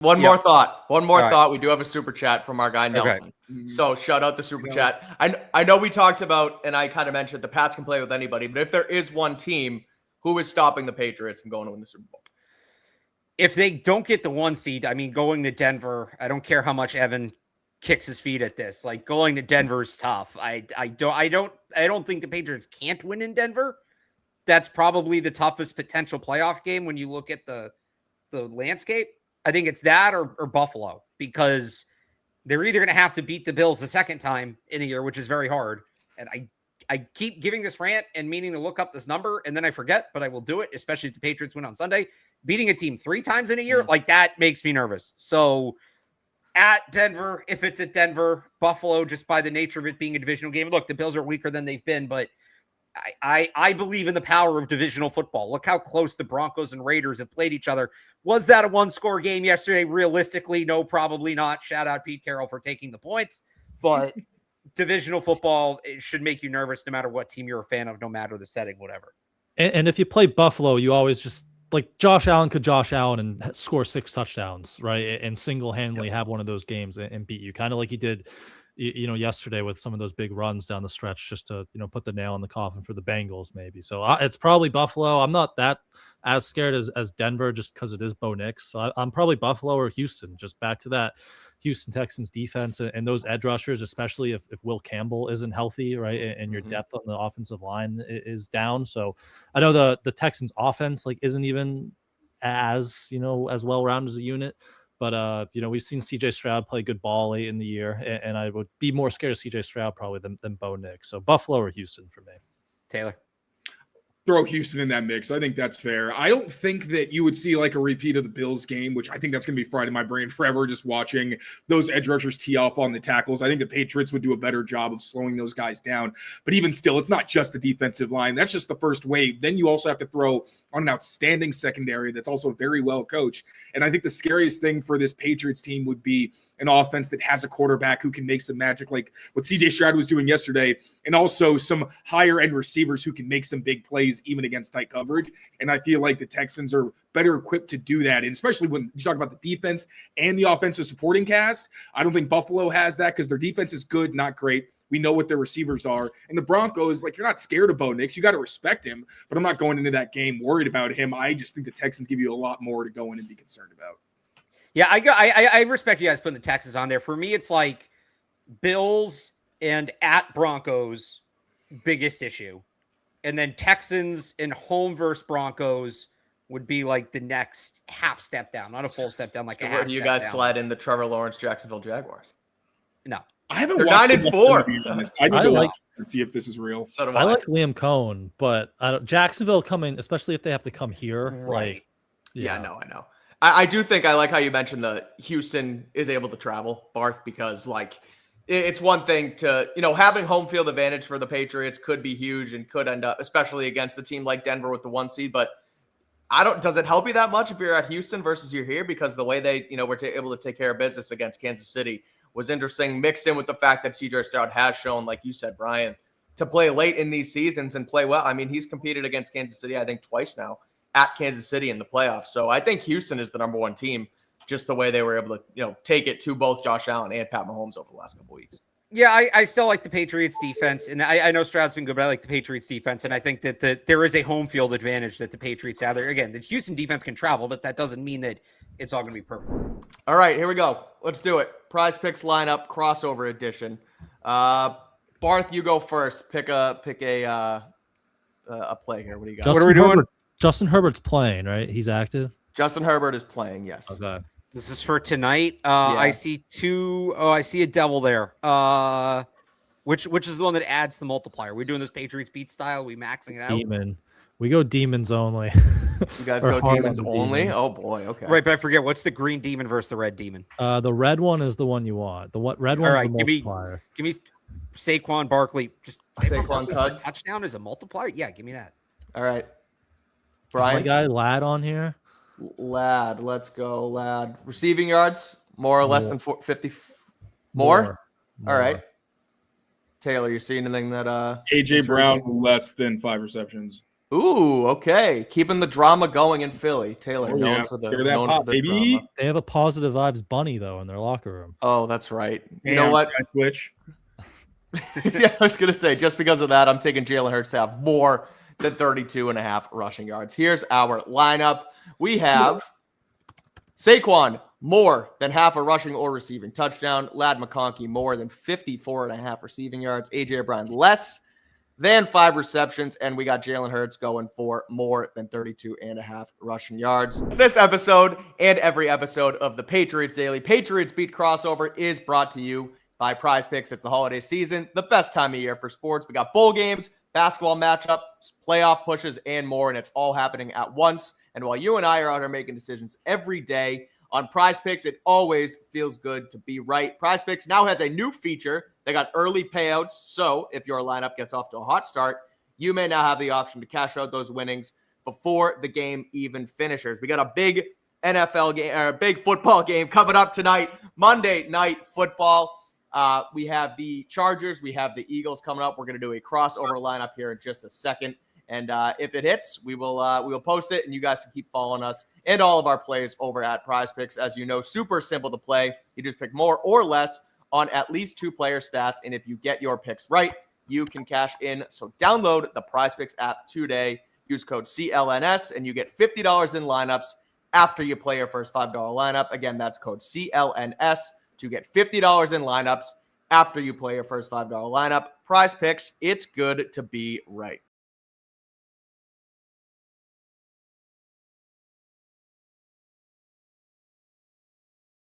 One more thought. Right. We do have a super chat from our guy Nelson. Okay. So shout out the super chat. I know we talked about, and I kind of mentioned the Pats can play with anybody, but if there is one team, who is stopping the Patriots from going to win the Super Bowl? If they don't get the 1 seed, I mean, going to Denver, I don't care how much Evan kicks his feet at this. Like, going to Denver is tough. I don't think the Patriots can't win in Denver. That's probably the toughest potential playoff game when you look at the landscape. I think it's that or Buffalo, because they're either going to have to beat the Bills the second time in a year, which is very hard. And I keep giving this rant and meaning to look up this number, and then I forget, but I will do it, especially if the Patriots win on Sunday. Beating a team 3 times in a year, like, that makes me nervous. So at Denver, if it's at Denver, Buffalo, just by the nature of it being a divisional game. Look, the Bills are weaker than they've been, but I believe in the power of divisional football. Look how close the Broncos and Raiders have played each other. Was that a 1-score game yesterday? Realistically, no, probably not. Shout out Pete Carroll for taking the points. But divisional football, it should make you nervous no matter what team you're a fan of, no matter the setting, whatever. And if you play Buffalo, you always just, like, Josh Allen and score 6 touchdowns, right? And single-handedly have one of those games and beat you, kind of like he did yesterday with some of those big runs down the stretch, just to, put the nail in the coffin for the Bengals maybe. So it's probably Buffalo. I'm not that as scared as Denver, just because it is Bo Nix. So I'm probably Buffalo or Houston, just back to that Houston Texans defense and those edge rushers, especially if Will Campbell isn't healthy, right? And your depth on the offensive line is down. So I know the Texans offense, like, isn't even as well-rounded as a unit. But, we've seen C.J. Stroud play good ball late in the year, and I would be more scared of C.J. Stroud probably than Bo Nix. So Buffalo or Houston for me. Taylor? Throw Houston in that mix. I think that's fair. I don't think that you would see like a repeat of the Bills game, which I think that's going to be fried in my brain forever, just watching those edge rushers tee off on the tackles. I think the Patriots would do a better job of slowing those guys down. But even still, it's not just the defensive line. That's just the first wave. Then you also have to throw on an outstanding secondary that's also very well coached. And I think the scariest thing for this Patriots team would be an offense that has a quarterback who can make some magic, like what C.J. Stroud was doing yesterday, and also some higher-end receivers who can make some big plays even against tight coverage. And I feel like the Texans are better equipped to do that, and especially when you talk about the defense and the offensive supporting cast. I don't think Buffalo has that because their defense is good, not great. We know what their receivers are. And the Broncos, like, you're not scared of Bo Nix. You got to respect him, but I'm not going into that game worried about him. I just think the Texans give you a lot more to go in and be concerned about. Yeah, I respect you guys putting the Texans on there. For me, it's like Bills and at Broncos, biggest issue. And then Texans and home versus Broncos would be like the next half step down, not a full step down, like so a half where do you step guys down. slide in the Trevor Lawrence Jacksonville Jaguars? No. I haven't They're watched 9-4. I need to watch and see if this is real. So do I like Liam Cohn, but Jacksonville coming, especially if they have to come here. Right. Like, Yeah, no, I know. I do think I like how you mentioned that Houston is able to travel, Barth, because, like, it's one thing to, having home field advantage for the Patriots could be huge and could end up, especially against a team like Denver with the 1 seed. But does it help you that much if you're at Houston versus you're here? Because the way they, were able to take care of business against Kansas City was interesting, mixed in with the fact that C.J. Stroud has shown, like you said, Brian, to play late in these seasons and play well. I mean, he's competed against Kansas City, I think, twice now at Kansas City in the playoffs. So I think Houston is the number 1 team, just the way they were able to, take it to both Josh Allen and Pat Mahomes over the last couple weeks. Yeah, I still like the Patriots defense, and I know Stroud's been good, but I like the Patriots defense, and I think that there is a home field advantage that the Patriots have there. Again, the Houston defense can travel, but that doesn't mean that it's all going to be perfect. All right, here we go. Let's do it. Prize Picks lineup crossover edition. Barth, you go first. Pick a play here. What do you got? What are we doing? Justin Herbert's playing, right? He's active. Justin Herbert is playing. Yes. Okay. This is for tonight. Yeah. I see two. Oh, I see a devil there. Which is the one that adds the multiplier? We're doing this Patriots Beat style. We maxing it out. Demon. We go demons only. You guys Or go demons Harlem only? demons. Oh, boy. Okay. Right, but I forget. What's the green demon versus the red demon? The red one is the one you want. The red one's All right, the multiplier. give me Saquon Barkley. Just Saquon Barkley for a Tug. touchdown is a multiplier? Yeah, give me that. All right. Is my Brian? guy Lad on here? Lad. Let's go, Lad. Receiving yards? More or less than 50? More? All right. Taylor, you see anything that AJ Brown less than 5 receptions. Ooh, okay. Keeping the drama going in Philly. Taylor, Oh, known yeah. for the, Stir that known pot, for the baby. drama. They have a positive vibes bunny though in their locker room. Oh, that's right. You Damn, know what? I switch. Yeah, I was going to say, just because of that, I'm taking Jalen Hurts to have more than 32.5 rushing yards. Here's our lineup. We have Saquon, more than half a rushing or receiving touchdown. Lad McConkey, more than 54.5 receiving yards. A.J. Brown, less than 5 receptions. And we got Jalen Hurts going for more than 32.5 rushing yards. This episode and every episode of the Patriots Daily Patriots Beat crossover is brought to you by Prize Picks. It's the holiday season, the best time of year for sports. We got bowl games, basketball matchups, playoff pushes, and more, and it's all happening at once. And while you and I are out here making decisions every day on Prize Picks, it always feels good to be right. Prize Picks now has a new feature. They got early payouts, so if your lineup gets off to a hot start, you may now have the option to cash out those winnings before the game even finishes. We got a big NFL game, or a big football game coming up tonight, Monday Night Football. We have the Chargers, we have the Eagles coming up. We're going to do a crossover lineup here in just a second. And if it hits, we will post it, and you guys can keep following us and all of our plays over at Prize Picks. As you know, super simple to play. You just pick more or less on at least 2 player stats, and if you get your picks right, you can cash in. So download the Prize Picks app today. Use code CLNS, and you get $50 in lineups after you play your first $5 lineup. Again, that's code CLNS to get $50 in lineups after you play your first $5 lineup. Prize Picks, it's good to be right.